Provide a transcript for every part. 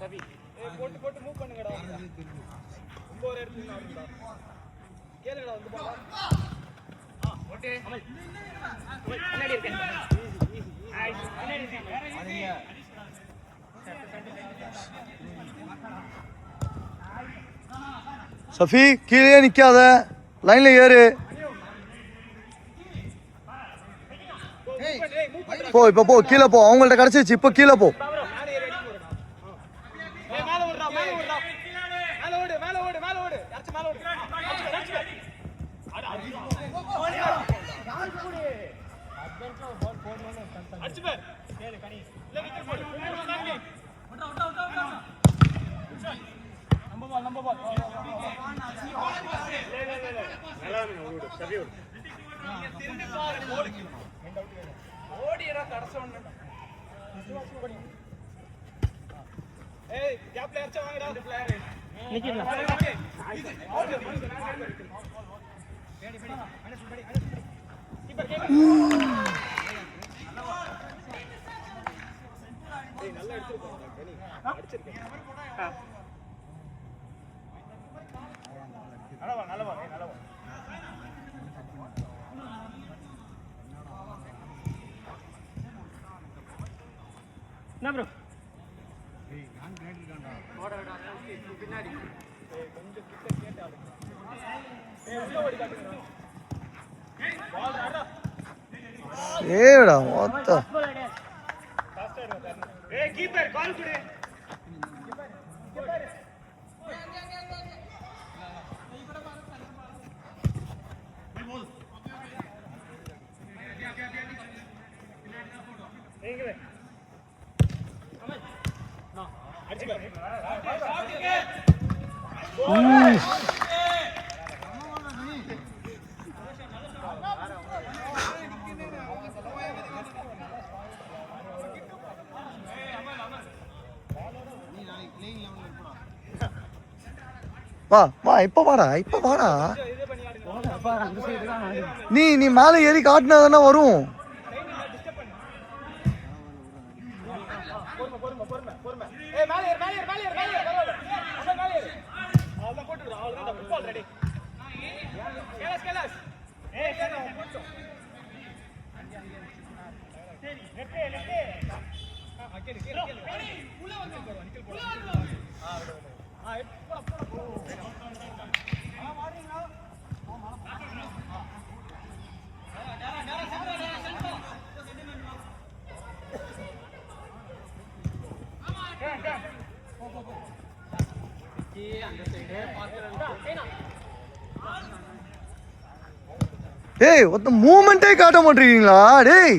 சபி போட்டு போட்டு மூவ் பண்ணுங்கடா. ரொம்ப ஒரு இடத்துல ஆடுடா. கேளுடா வந்து போடா. ஓகே அமல். முன்னாடி இருக்கேன். முன்னாடி இருக்கேன். சஃபி கீழே நிக்காத, லைன்ல ஏறு. போ இப்ப போ, கீழே போ. அவங்கள்ட்ட கிடைச்சிச்சு, இப்ப கீழே போ. ப்ரோ ஏடா மொத்த கீப்பர் கால் குடு. வா வா, இப்ப வாடா, இப்ப வாடா. நீ நீ மேல ஏறி காட்டினா தானே வரும். டேய் ஒத்த மூமெண்டே காட்ட மாட்டீங்களா டேய்?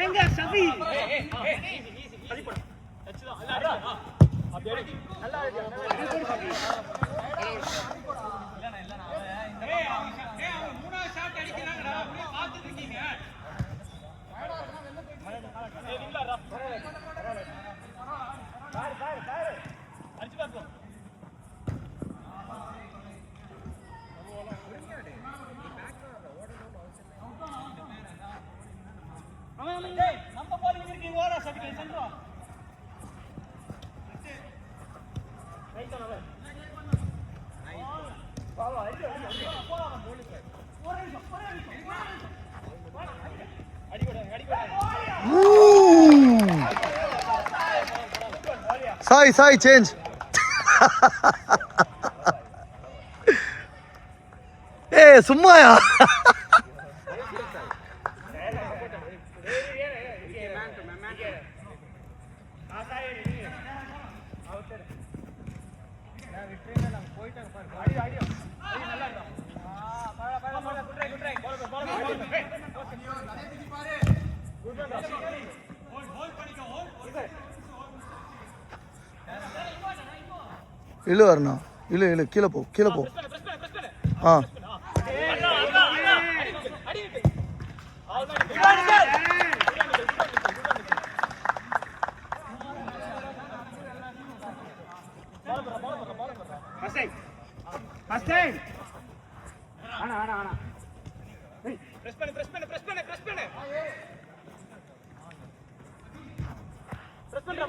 எங்க சபி சாய் சாய் சேஞ்ச். ஏய் சும்மாயா? இழு வரணா, இழு இழு, கீழே போ கீழே போ. ஆ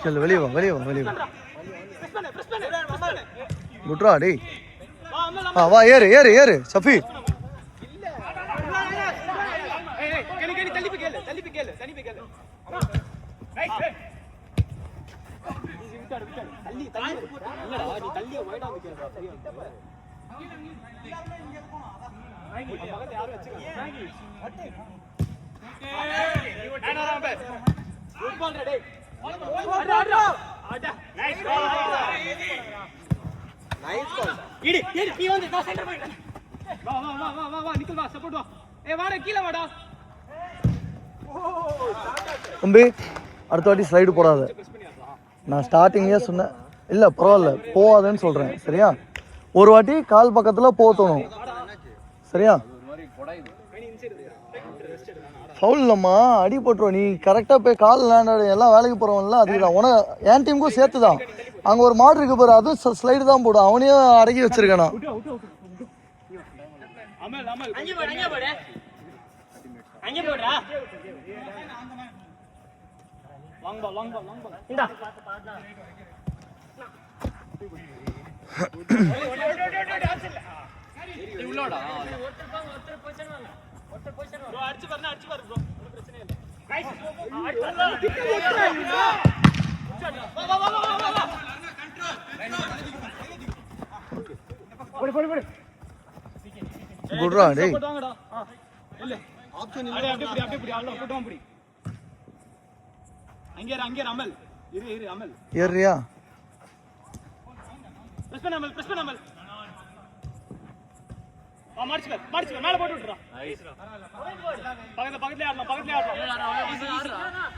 கீழே வெளியே வா குட்ரா டேய். வா ஏறு சஃபி. தம்பி அடுத்த வாட்டி ஸ்லைடு போடாத. நான் ஸ்டார்டிங்கே சொன்னேன். இல்லை பரவாயில்ல போகாதேன்னு சொல்கிறேன் சரியா. ஒரு வாட்டி கால் பக்கத்தில் போக தோணும் சரியா. ஃபவுல் இல்லைம்மா, அடி போட்டுருவோம். நீ கரெக்டாக போய் கால் விளையாட எல்லாம் வேலைக்கு போகிறவன்ல அதுதான் உனக்கு என் டீமுக்கும் சேர்த்து தான். அங்கே ஒரு மாடு இருக்கு பாரு, அதுவும் ஸ்லைடு தான் போடும். அவனையும் அடக்கி வச்சிருக்கேன் நான். குட்ரா டேய். ஏறியா மேல போட்டு விட்டுறா. பக்கத்துல ஆடலாம்.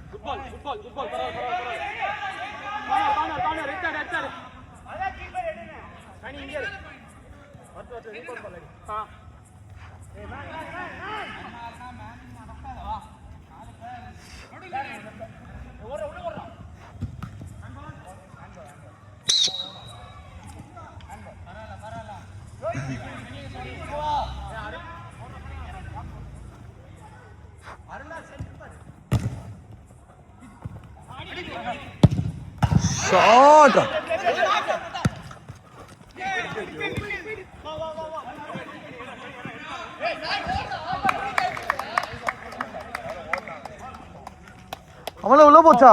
Football shot. அவளை உள்ள போச்சா.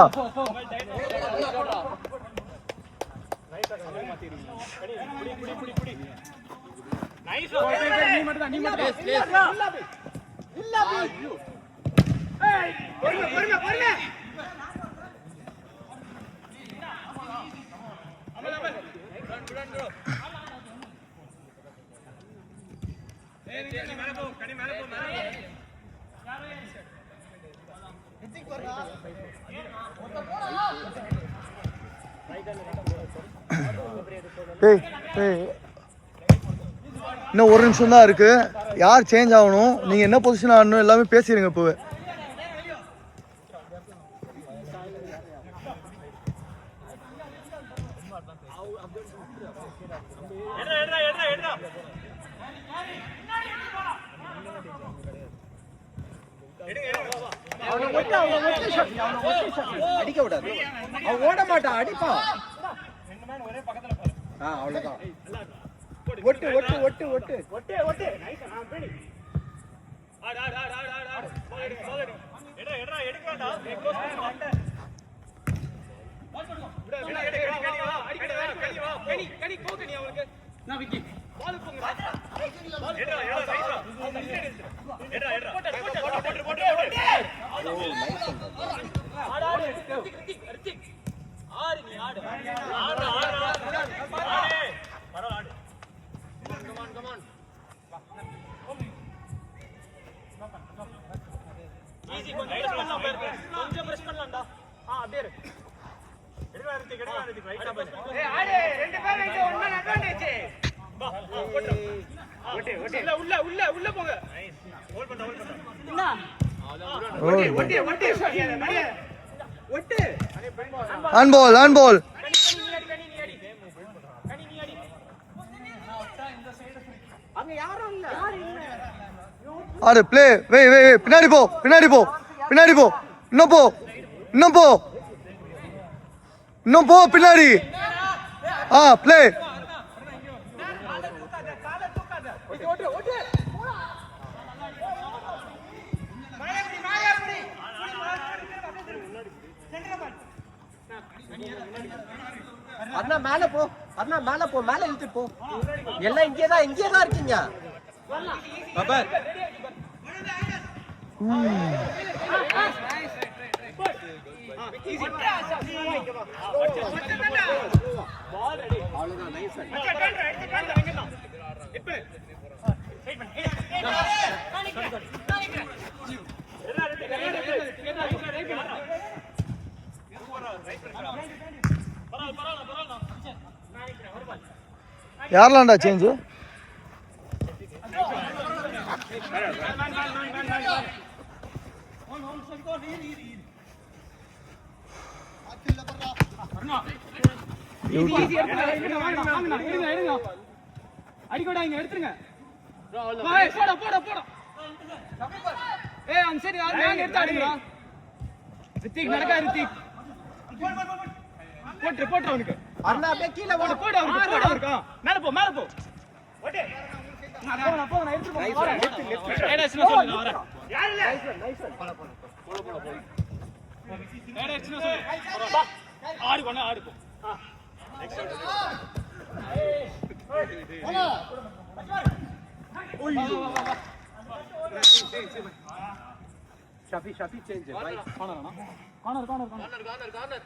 இன்னும் ஒரு நிமிஷம் தான் இருக்கு. யார் சேஞ்ச் ஆகணும், நீங்க என்ன பொசிஷன் ஆடணும் எல்லாமே பேசிடுங்க இப்போவே. அடிக்க விடாது, அவன் ஓட மாட்டான், அடிப்பான். அவ்வளவுதான். ஒட்டு ஒட்டு ஒட்டு ஒட்டு ஒட்டு ஒட்டு. Handball, handball. ஆடு ப்ளே. வே வே வே பின்னாடி போ, பின்னாடி போ, பின்னாடி போ. இன்னும் போ, இன்னும் போ. இன்னும் போ பின்னாடி. ப்ளே. அண்ணா மேல போ, அண்ணா மேல போ, மேல இழுத்து போ. எல்லாம் இங்கேதான் இருக்கீங்க. பாபர் அவ்வளவுதான். நைஸ். யாரெல்லாம்டா சேஞ்சு? அடிக்கோடா இங்க எடுத்துருங்க. போட சரி எடுத்து அடிக்கிறா. ரித்திக் நடக்கா. ரித்திக் போட்டு அவனுக்கு. அண்ணா அப்படியே கீழே போடு. போடு அவனுக்கு. மேல போ. ஓகே நான் எடுத்து போ. ஏடாச்சுனா சொல்லு நான் வரேன். யார் இல்ல. நைஸ். போடு. ஏடாச்சுனா சொல்லு. ஆடு போ. ஷஃபி சேஞ்ச் பை. கார்னர்.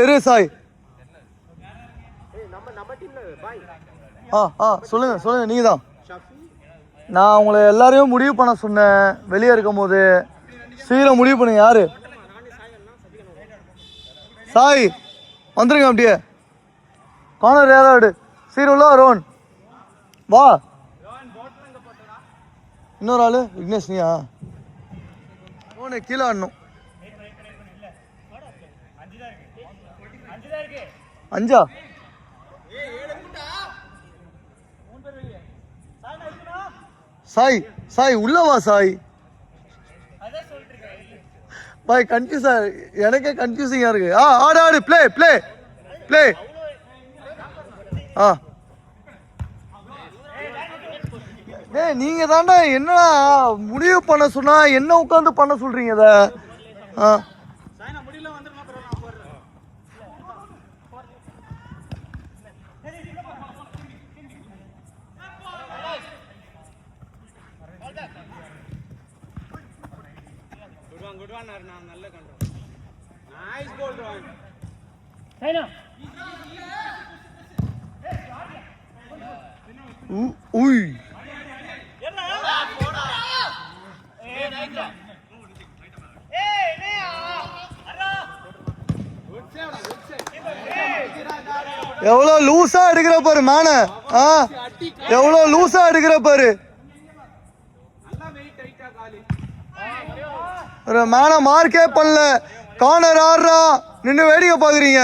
இரு சாய். நம்ம டீம்ல பை. சொல்லுங்க நீங்க தான். நான் உங்களை எல்லாரையும் முடிவு பண்ண சொன்னேன் வெளியே இருக்கும் போது. சீக்கிரம் முடிவு பண்ணுங்க. யாரு? சாய் வந்துருங்க அப்படியே. கார்னர் யாராவது சீருல்லா ரோன் வா. இன்னொரு ஆளு விக்னேஷ். நீயா? ரோனு கீழே ஆடணும். 5 சாய் உள்ள வா சாய். பாய் கன்ஃபியூஸா எனக்கே கன்ஃபியூசிங்கா இருக்கு. ஆடு ப்ளே. நீங்க தாண்டா என்னடா முடிவு பண்ண சொன்னா என்ன உட்காந்து பண்ண சொல்றீங்க இத? குட் ஒன் நான் நல்ல கண்ட்ரோல். நைஸ் கோல் ரோன். சைனா உய் எவ்வளோ லூசா எடுக்கிற பாரு மேன. எவ்வளோ லூசா எடுக்கிற பாரு. மேன மார்க்கே பண்ணல. கார்னர் ஆடுறா நின்று வேடிக்கை பாக்குறீங்க.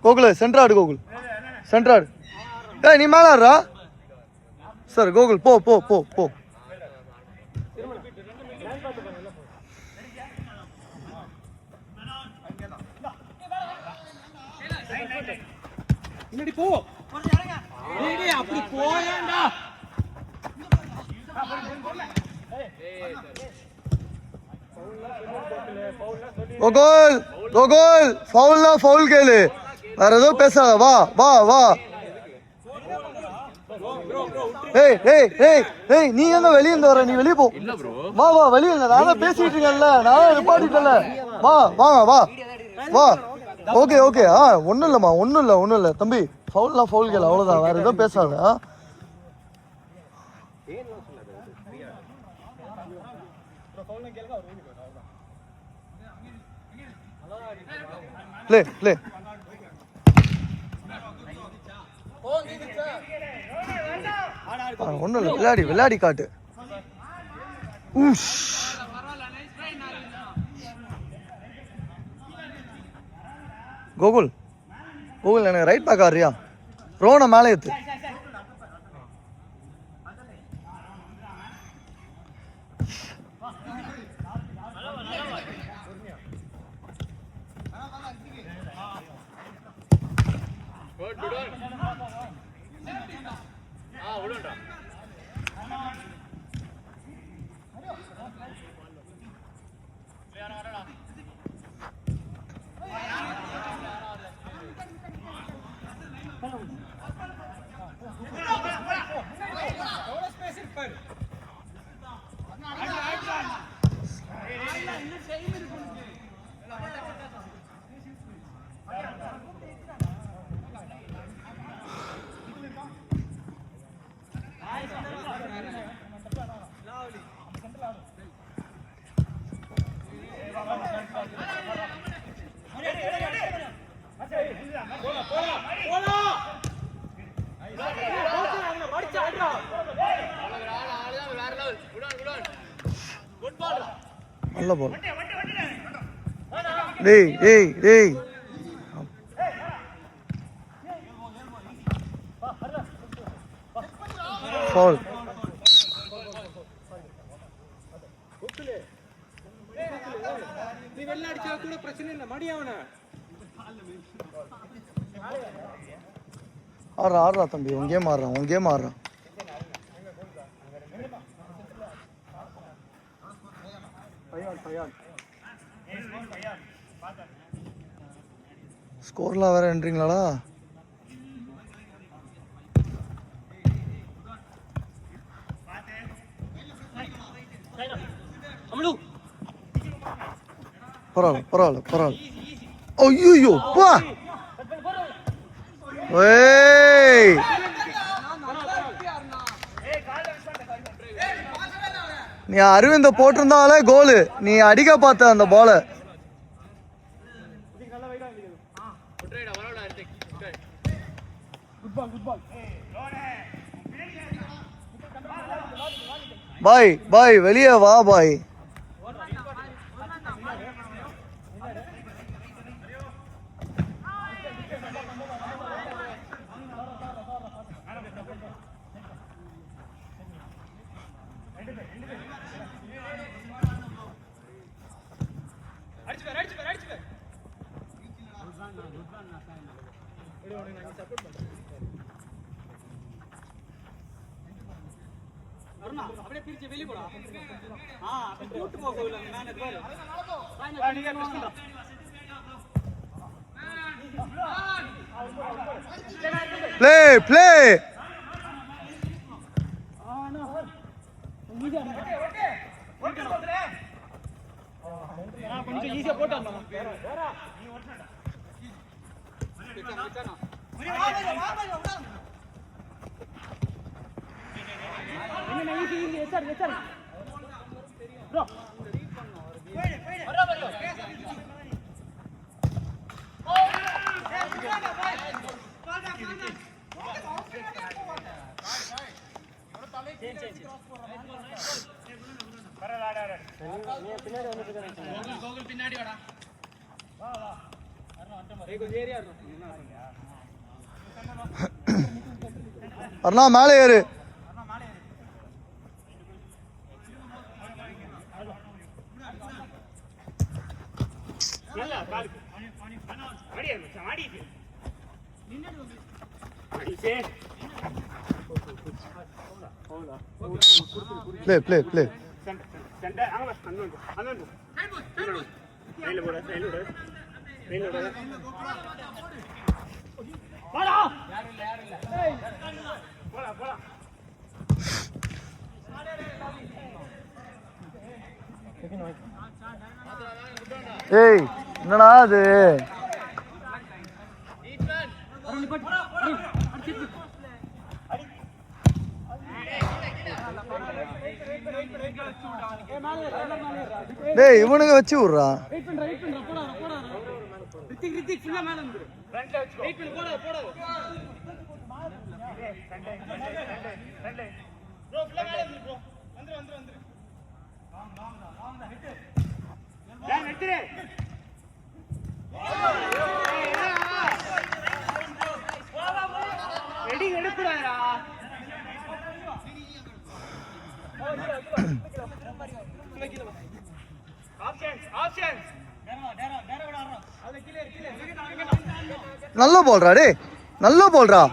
கோகுல் சென்ட்ராடு. கோகுல் சென்ட்ராடு. நீ மேல ஆடுறா. சார் கோகுல் போ. முன்னாடி போ. அப்படி போயேண்டா. கோகுல் ஃபவுல் கேளு. வேற ஏதோ பேசாத. வா. ஏய் நீ எங்க வெளிய இருந்து வர? நீ வெளிய போ. வா வெளிய. நான் பேசிட்டு இருக்கேன்ல. நான் நிப்பாட்டிட்டல. வா. ஓகே ஒன்றும் இல்லை தம்பி. ஃபவுல் கேளு அவ்வளோதான். வேற எதுவும் பேசாத. ப்ளே. ஒன்றும் இல்லை. விளையாடி காட்டு. கோகுல் எனக்கு ரைட் பேக் ஆடுறியா? ரோனை மேலே ஏத்து. நல்ல பால். டேய் டேய் டேய் ஃபால். நீ வெள்ள அடிச்சா கூட பிரச்சனை இல்ல, மடி அவன ஆடுறா தம்பி, உன் கேம் ஆடுறான். ஸ்கோர்லாம் வேற என்றீங்களாடா? பரவாயில்ல. ஐயோ பா. ஏய் நீ அரவிந்த போட்டிருந்தாலே கோலு. நீ அடிக்க பார்த்த அந்த பால. பாய் வெளியே வா பாய். அப்படியே பிரிச்சு வெளிய போடா. கூட்டு போகல மேல பாரு. ப்ளே கொஞ்சம் ஈஸியா போட்டாங்க. பின்னாடி வாடா. அண்ணா மேலே ஏறு. ப்ளே ஏய் என்னடா அது? டேய் இவனுங்க வச்சு விடுறா. நல்ல பால்ரா டேய், நல்ல பால்ரா.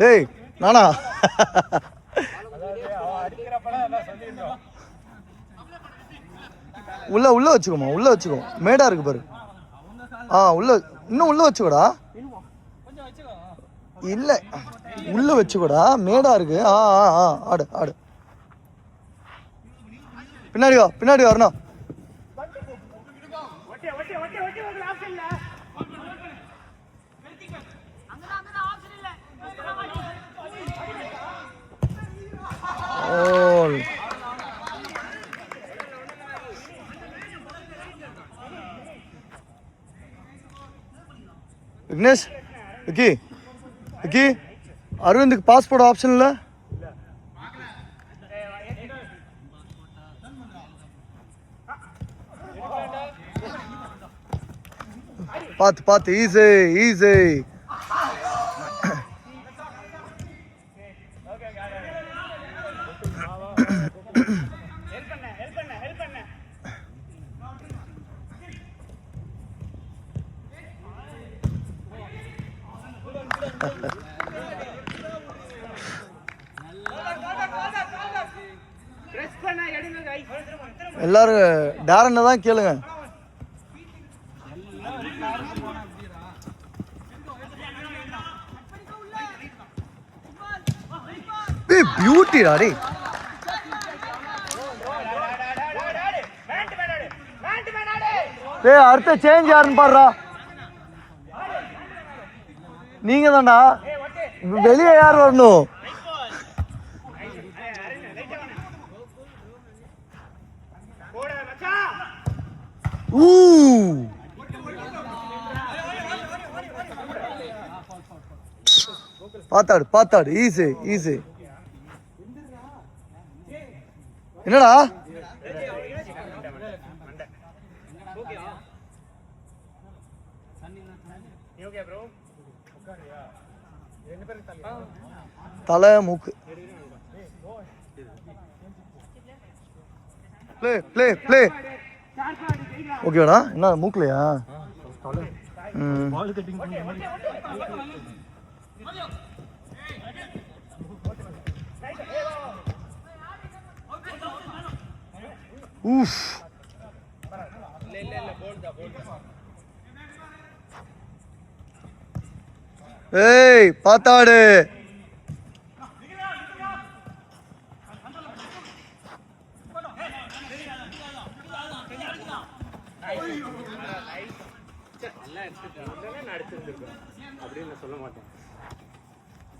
ஏய் நானா உள்ள உள்ள வச்சுக்கோமா, உள்ள வச்சுக்கோ. மேடா இருக்கு பாரு. உள்ள இன்னும் உள்ள வச்சுக்கோடா. இல்ல உள்ள வச்சுக்கோடா, மேடா இருக்கு. ஆடு ஆடு. பின்னாடி வா, பின்னாடி வரணும். விக்னேஷ், விக்கி விக்கி, அரவிந்துக்கு பாஸ்போர்ட் ஆப்ஷன் இல்லை? பார்த்து பார்த்து, ஈஸி ஈஸி. எல்லாரும் டாரனை தான் கேளுங்க. பியூட்டிடா டே. டேய் அடுத்த சேஞ்ச் யாருன்னு பாடுறா. நீங்க தான்டா. வெளியே யார் வரணும்? பார்த்தாடு பார்த்தாடு, ஈஸி ஈஸி. என்னடா தலை மூக்கு? Play play play. ஓகேடா. என்ன மூக்கலையா? ஊஃப். ஏய் பாத்தாடு.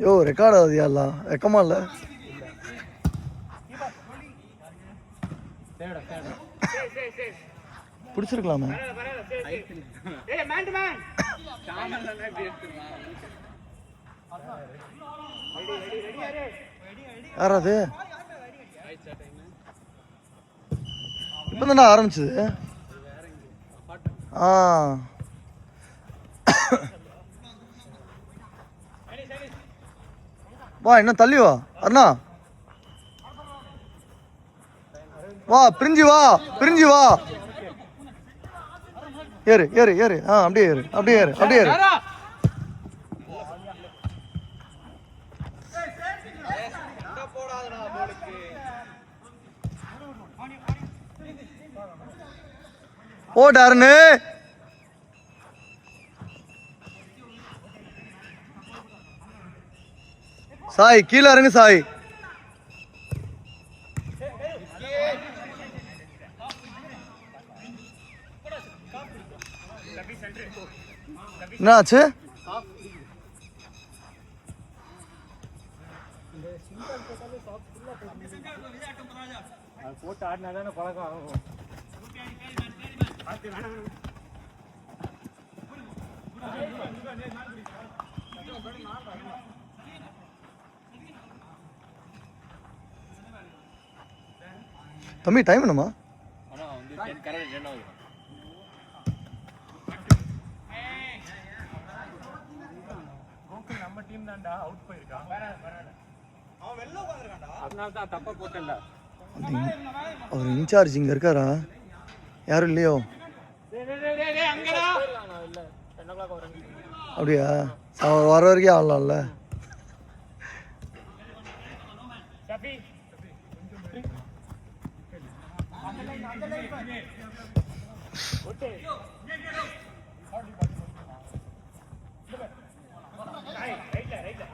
யோ ரெக்கார்ட் ஆகுதியா? வெக்கமா இல்ல? பிடிச்சிருக்கலாமா? யாராது? இப்பதானே ஆரம்பிச்சது. வா, என்ன தள்ளி வா அண்ணா. வா பிரிஞ்சு வா, பிரிஞ்சு வா. ஏறு ஏறு ஏறு. அப்படியே ஏறு, அப்படியே ஏறு, அப்படியே ஏறு. போடாருன்னு. சாய் கீழே இறங்கு சாய். என்ன ஆச்சு? போட்டு ஆடினாதானே பழக்கம் ஆகும். தம்பி டைம் என்னமா? பண்ணியிருந்தான்டா அவுட் போயிருக்கான் அவன் வெளில உட்கார்ந்திருக்கான்டா அதனால தான் தப்பா போட்டேன்டா அவர் இன்சார்ஜ் இங்கே இருக்காரா? யாரும் இல்லையோ? அங்கடா இல்ல 10 o'clock வரேன். அப்படியா? அவர் வர வரைக்கும் ஆடலாம்ல. ஷபி ஓகே ரைட்ல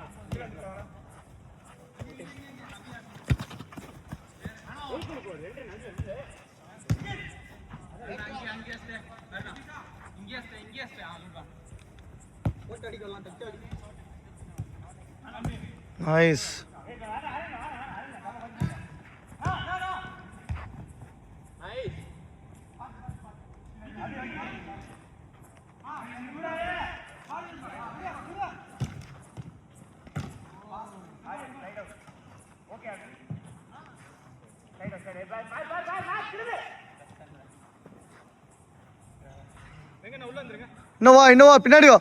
நைஸ். இன்னும் வா பின்னாடி வா.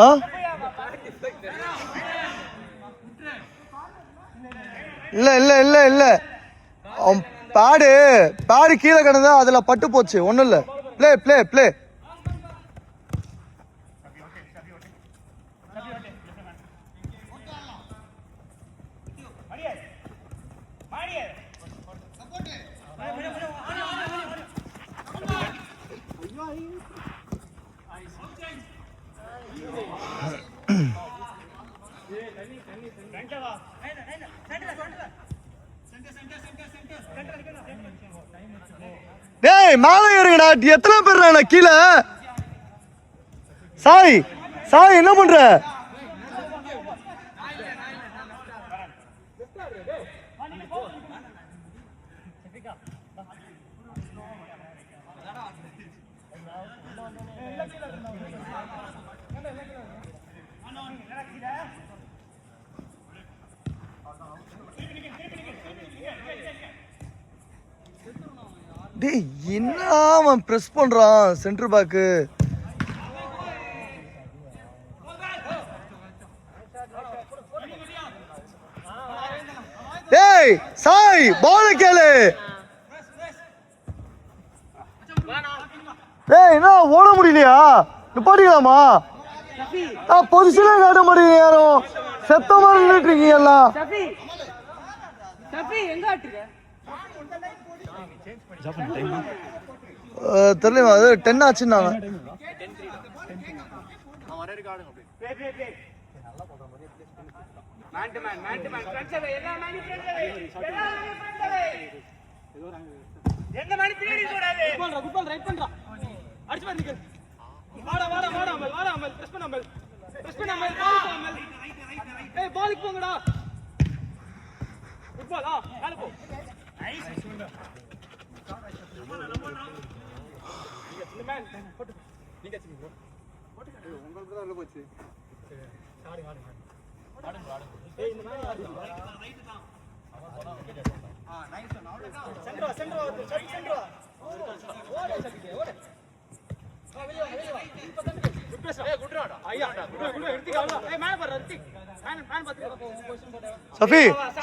ஆ இல்ல அவன் பேடு கீழே கிடந்தா அதுல பட்டு போச்சு. ஒண்ணும் இல்ல. ப்ளே டேய் மேல ஏறுங்கடா. எத்தனை பேர் கீழே? சாய் என்ன பண்ற? டேய் என்ன அவன் பிரஸ் பண்றான் சென்டர் பேக்கு. டேய் சாய் பால் கேளு. டேய் என்ன ஓட முடியலையா? நிப்பாட்டிக்கலாமா? பொசிஷனே காட்ட மாட்டேங்க. யாரும் செத்தமா நின்றுட்டு இருக்கீங்க எல்லாம். தெரியல அது 10 ஆச்சுன்னாங்க.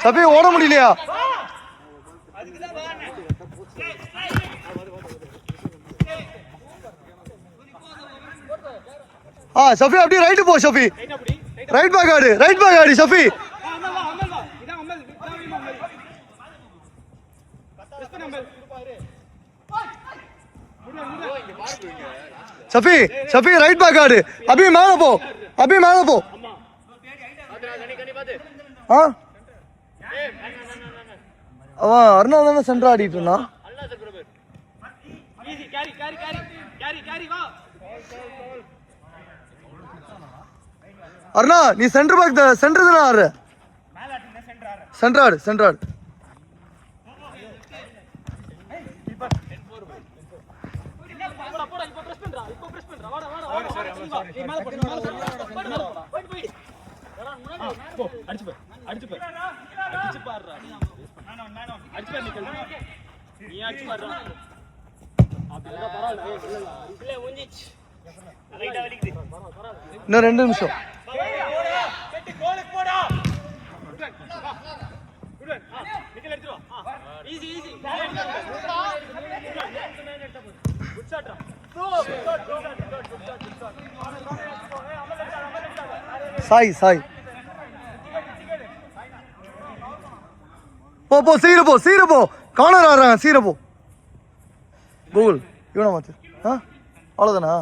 சஃபி ஓட முடியலையா? சஃபி அப்படியே ரைட் போ. சஃபி ரைட் பேக் ஆடு சஃபி. சஃபி ரைட் பேக் ஆடு. அபி மேல போ. ஆ அவன் அருணா தானே சென்டர் ஆடிட்டு இருந்தான். அருணா நீ சென்டர் பேக் சென்டர் தானே ஆடுற. சென்டர் ஆடு சென்டர் ஆடு. இன்னும் 2 நிமிஷம். சாய் சாய் போ போ சீர போ சீர போ. கார்னர் ஆடுறாங்க சீர போ. கூகுள் இவனை மாத்து. ஆ அவ்வளோதானா?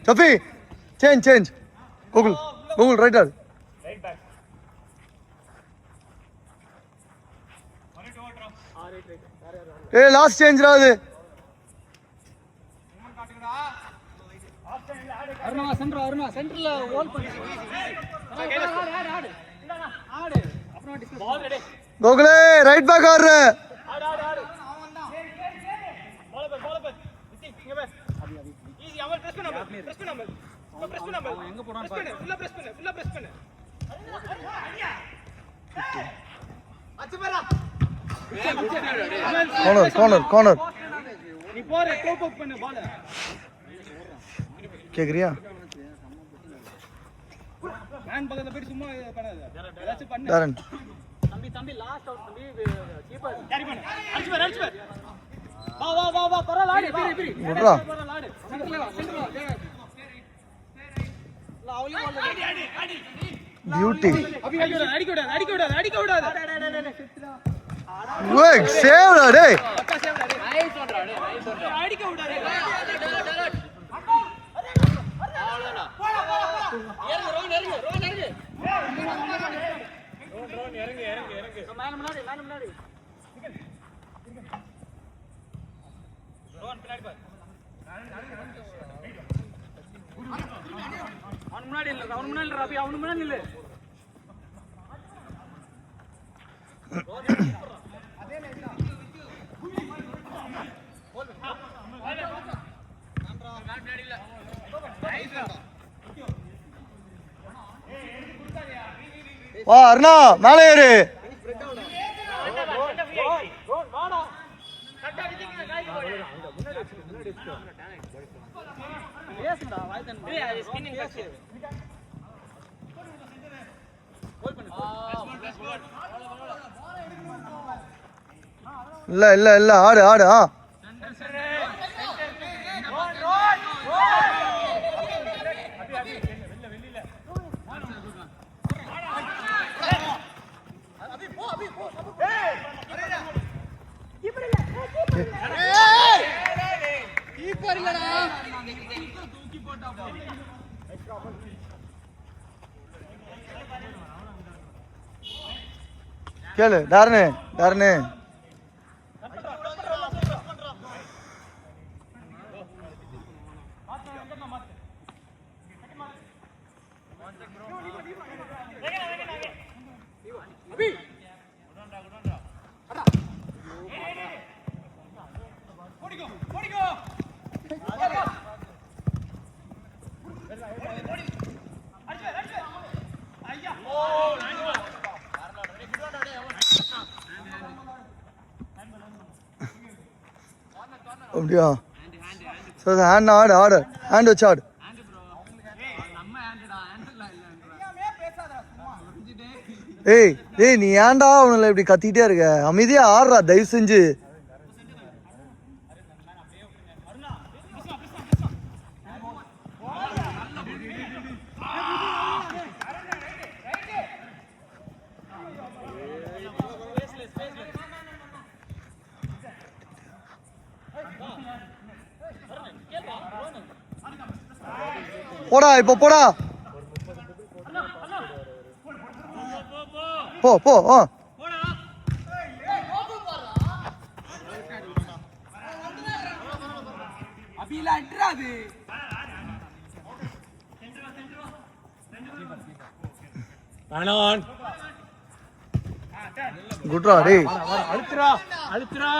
Safi change change. Google Google right ஆடு. ஏய் லாஸ்ட் சேஞ்ச்ரா அது. அருணா சென்டர்ல ஹோல்ட் பண்ணி ஆடு அப்புறம் பால் ரெடி. கோகுலே ரைட் பேக் ஆடுற. ஆடு பால் இங்க பே ஈஸி. அவன் பிரஸ் பண்ணு எங்க போறான் பாரு. ஃபுல்லா பிரஸ் பண்ணு. அச்சுபரா கார்னர் நீ போற கோப் அப் பண்ணு பால். கேக்குறியா? மேன் பக்கத்துல போய் சும்மா பண்ணாத. ஏதாச்சும் பண்ணு. டாரன் தம்பி லாஸ்ட் அவுட் தம்பி கீப்பர் கேரி பண்ணு. அடிச்சு பாரு. வா பரவால ஆடு. விட்றா. ஆடு சென்டர்ல வா. லவ்லி பால் அடி. பியூட்டி. அபி அடிக்க விடாத. குட் சேவ்டா டேய். பக்கா சேவ்டா டேய். நைஸ் ஒன்டா டேய். அடிக்க விடாத. அவ்வளவுதானா? இறங்கு. மேல முன்னாடி. ரோன் பின்னாடி பாரு. அவன் முன்னாடி இல்ல ரபி. அவன் முன்னாடி இல்ல. வா அருணா மேலே ஏறு. இல்ல ஆடு ஆ. கேளு டாரனு அப்படியா? சரி ஹேண்ட் ஆடு ஹேண்ட் வச்சு ஆடு. ஏய் நீ ஏன்டா அவனுல இப்படி கத்திட்டே இருக்க? அமைதியா ஆடுறா தயவு செஞ்சு. போடா இப்போ போடா போ போ குட்ரா டேய் அழுத்துறா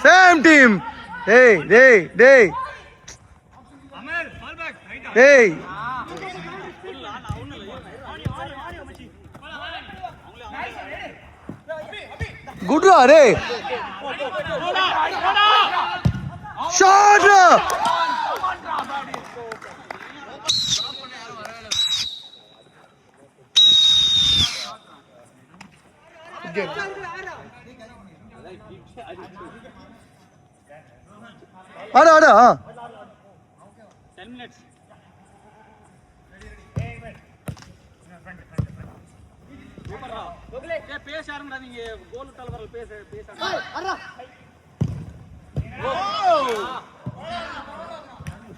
சேம் டீம் டேய் டேய் டேய் டேய் குட்ரா டேய் ஷாட் ஆடா ஆடா 10 minutes பேச ஆரம்பிடா நீங்க கோல் விட்டால வரல பேச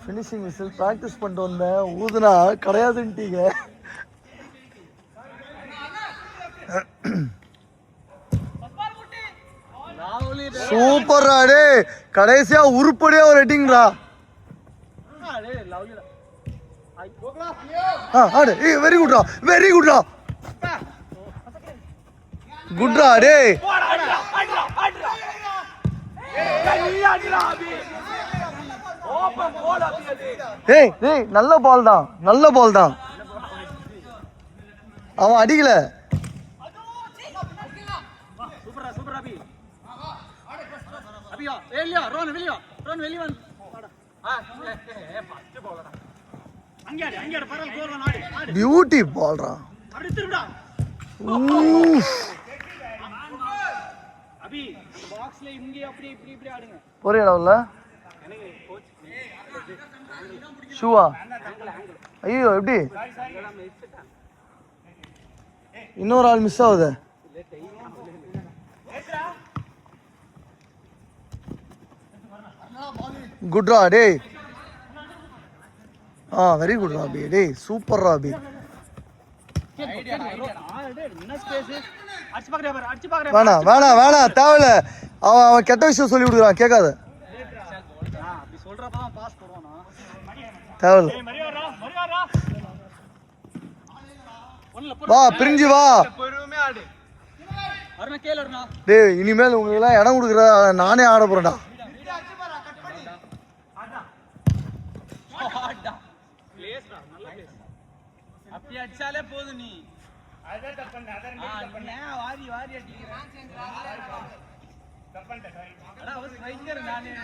ஃபினிஷிங் விசில் ப்ராக்டிஸ் பண்ணிட்டு வந்தேன் ஊதுனா கிடையாதுன்ட்டீங்க சூப்பர்ரா டே கடைசியா உருப்படியா ஒரு ஹெட்டிங்ரா ஆடு வெரி குட்ரா குட்ரா டே டேய் டேய் நல்ல பால் தான் அவன் அடிக்கல சூப்பர் அபியா வெளியா ரோன் வெளியா வெளிய வந்து ஃபர்ஸ்ட் பவுலரா அங்க பரல் கோல் ஆடு பியூட்டி பால்ரா அப்படி திரும்புடா அபி பாக்ஸ்ல இங்க இப்படி ஆடுங்க ஒரே இடம்ல ஷூவா ஐயோ எப்படி இன்னொரு ஆள் மிஸ் ஆகுது குட்ரா டேய் வெரி குட் ராபி டேய் சூப்பர் ராபி வேணாம் தேவையில்ல அவன் கெட்ட விஷயம் சொல்லி விடுறான் கேட்காத தேவையில்ல வா பிரிஞ்சு வா டேய் இனிமேல் உங்களுக்கு எல்லாம் இடம் கொடுக்குற நானே ஆட போறேன்டா அப்படி அடிச்சாலே போதும் நீ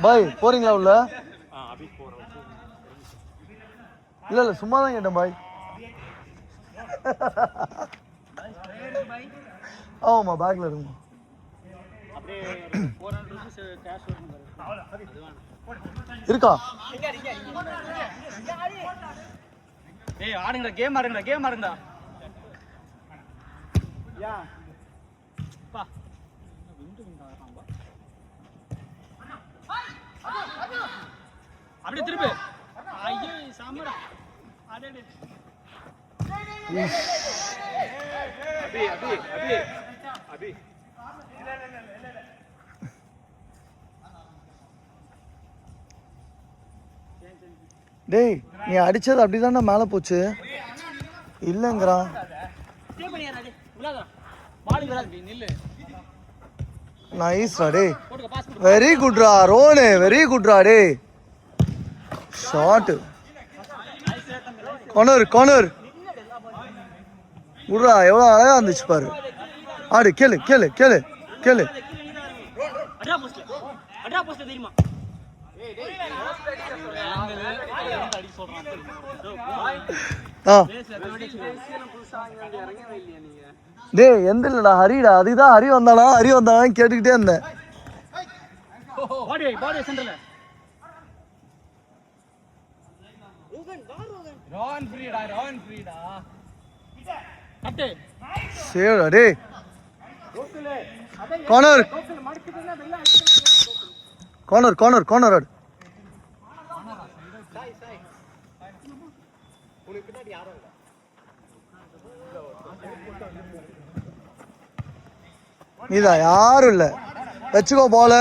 பாய் போறீங்களா உள்ள இல்ல சும்மா தான் கேட்டேன் பாய் ஆமாம்மா பேக்ல இருக்குமா இருக்கா ஏய் ஆடுங்கடா கேம் ஆடுங்கடா யா பா அப்படியே திருப்பு ஐயோ சாமடா அடடே அபி டேய் நீ அடிச்சது அப்படிதான்டா மேல போச்சு இல்லங்கறான் பால் வராது நில்லு நைஸ்ரா டேய் போடுங்க பாஸ் வெரி குட்ரா ரோனு வெரி குட்ரா டேய் ஷாட் கார்னர் குட்ரா எவ்வளோ அழகா இருந்துச்சு பாரு ஆடு கேளு அட்ரா போஸ்ட் தெரியுமா டேய் எந்த இல்லடா ஹரிடா அதுதான் ஹரி வந்தானா கேட்டுக்கிட்டே இருந்தேன் பாடி சென்டர்ல ரான் ஃப்ரீடா கட்டு சேடா டேய் கார்னர் ஆடு நீதா யாரும் இல்ல வச்சுக்கோ போல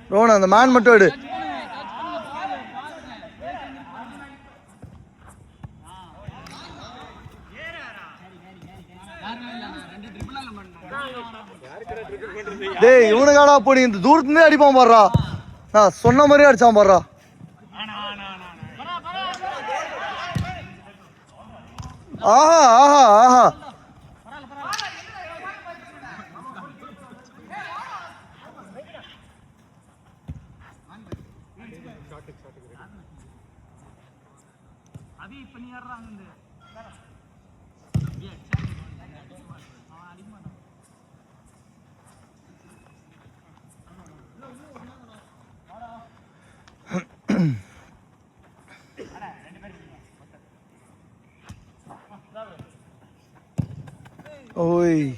ரோன் அந்த மேன் மட்டும் எடு டேய் இவனுக்காடா போடி இந்த தூரத்துலேயே அடிப்பான் பாடுறா நான் சொன்ன மாதிரியே அடிச்சான் பாடுறா ஆஹா ஓய்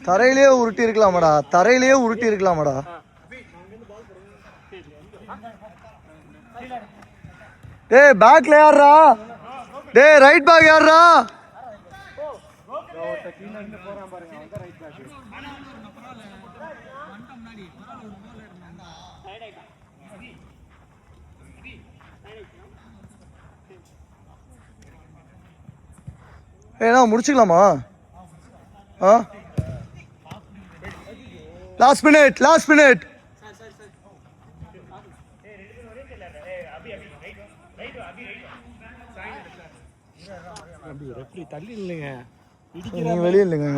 தரையிலேயே உருட்டி இருக்கலாமாடா டேய் பேக்ல யாரா டேய் ரைட் பேக் யாரா ஏன்னா முடிச்சுக்கலாமா லாஸ்ட் மினிட் தள்ளி இல்லைங்க நீங்க வெளியே இல்லைங்க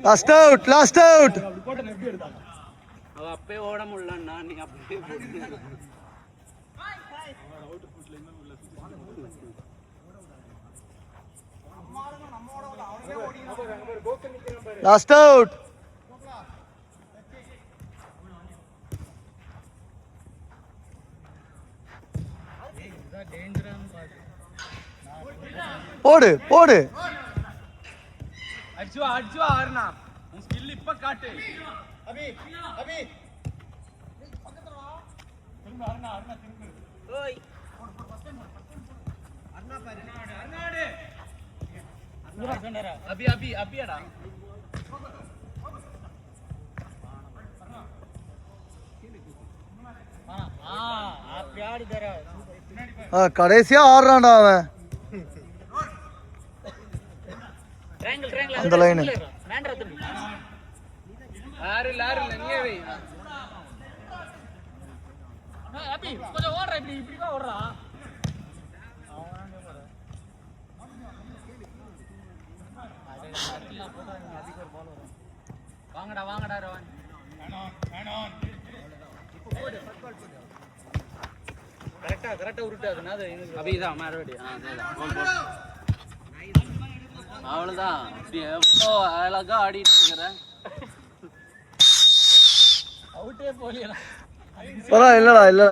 லாஸ்ட் அவுட் அப்பே ஓட முடியலன்னா நீ அப்படியே லாஸ்ட் அவுட் போடு அடிச்சு ஆறுனா உன் ஸ்கில் இப்ப காட்டு அபி திரும்ப அருணா திரும்ப ஓய் அருணா பாரு அருணாடு அபியாடா கடைசியா ஆடுறான்டா அவன் அந்த லைன் கொஞ்சம் ஓடுற இப்படி ஓடுறா வாங்கடா வாங்கடா ரவன். கரெக்டா உருட்டாதுன்னா அது அபிதான் மறுபடியும். அவ்வளவுதான். எவ்வளோ அழகா ஆடிட்டு இருக்கிற. அவுட்டே போலியா இல்லடா இல்ல